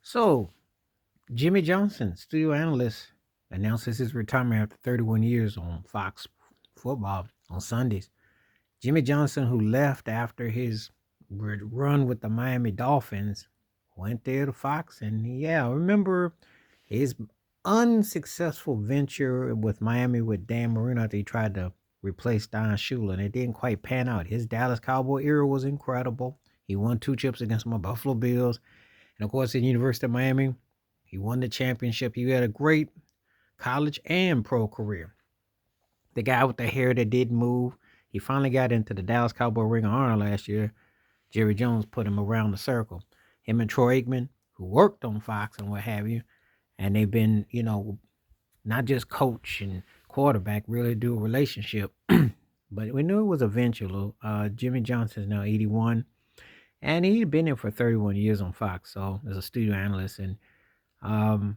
So, Jimmy Johnson, studio analyst, announces his retirement after 31 years on Fox Football on Sundays. Jimmy Johnson, who left after his run with the Miami Dolphins, went there to Fox. And yeah, remember his unsuccessful venture with Miami with Dan Marino after he tried to replace Don Shula, and it didn't quite pan out. His Dallas Cowboy era was incredible. He won two chips against my Buffalo Bills. And of course, at the University of Miami, he won the championship. He had a great college and pro career. The guy with the hair that didn't move, he finally got into the Dallas Cowboy Ring of Honor last year. Jerry Jones put him around the circle. Him and Troy Aikman, who worked on Fox and what have you, and they've been, not just coach and quarterback, really do a relationship. But we knew it was eventual. Jimmy Johnson is now 81, and he'd been there for 31 years on Fox, so as a studio analyst. And um,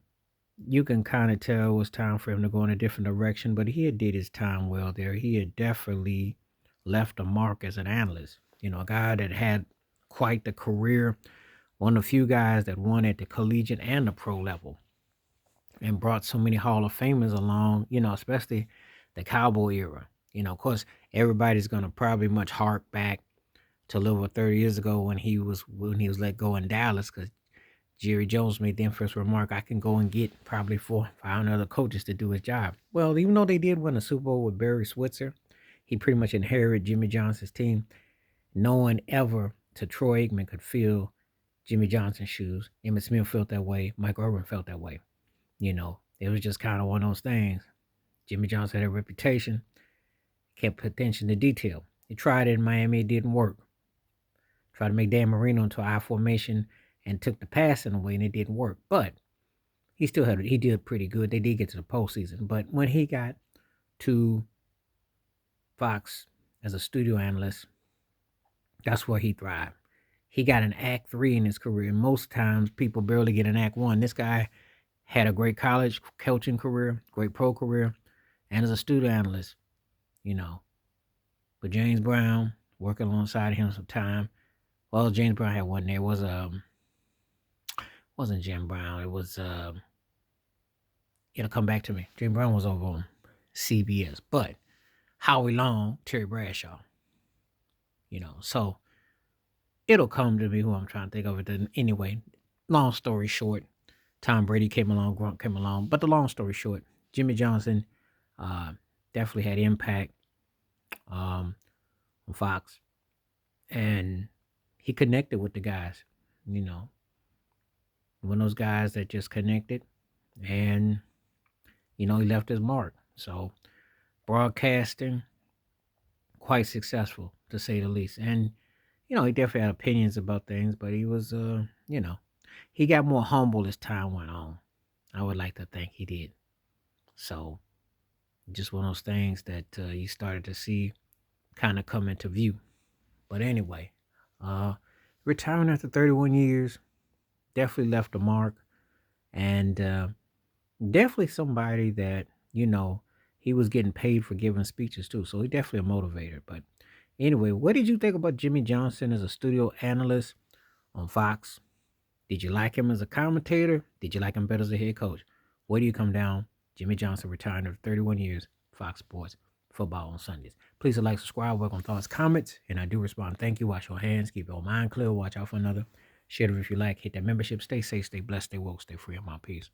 you can kind of tell it was time for him to go in a different direction, but he had did his time well there. He had definitely left a mark as an analyst. A guy that had quite the career, one of the few guys that won at the collegiate and the pro level and brought so many Hall of Famers along, especially the Cowboy era. Of course, everybody's gonna probably much hark back to a little over 30 years ago when he was let go in Dallas because Jerry Jones made the infamous remark, I can go and get probably 4, 5 other coaches to do his job. Well, even though they did win a Super Bowl with Barry Switzer, he pretty much inherited Jimmy Johnson's team. No one ever to Troy Aikman could fill Jimmy Johnson's shoes. Emmitt Smith felt that way. Mike Irvin felt that way. It was just kind of one of those things. Jimmy Johnson had a reputation, kept attention to detail. He tried it in Miami, it didn't work. Tried to make Dan Marino into I formation and took the passing away, and it didn't work. But he did pretty good. They did get to the postseason. But when he got to Fox as a studio analyst, that's where he thrived. He got an Act 3 in his career. Most times people barely get an Act 1. This guy had a great college coaching career, great pro career, and as a studio analyst, you know. But James Brown, working alongside him some time. Well, James Brown had one there. It wasn't Jim Brown. It was it'll come back to me. Jim Brown was over on CBS. But Howie Long, Terry Bradshaw. So it'll come to me who I'm trying to think of it. Anyway, long story short, Tom Brady came along, Gronk came along. But the long story short, Jimmy Johnson definitely had impact on Fox. And he connected with the guys, one of those guys that just connected. And, he left his mark. So broadcasting, quite successful to say the least. And, he definitely had opinions about things, but he was, he got more humble as time went on. I would like to think he did. So just one of those things that you started to see kind of come into view. But anyway, retiring after 31 years definitely left a mark. And definitely somebody that, he was getting paid for giving speeches too. So he definitely a motivator. But anyway, what did you think about Jimmy Johnson as a studio analyst on Fox? Did you like him as a commentator? Did you like him better as a head coach? Where do you come down? Jimmy Johnson retiring after 31 years, Fox Sports Football on Sundays. Please like, subscribe, work on thoughts, comments, and I do respond. Thank you. Wash your hands. Keep your mind clear. Watch out for another. Share it if you like. Hit that membership. Stay safe, stay blessed, stay woke, stay free. I'm out. Peace.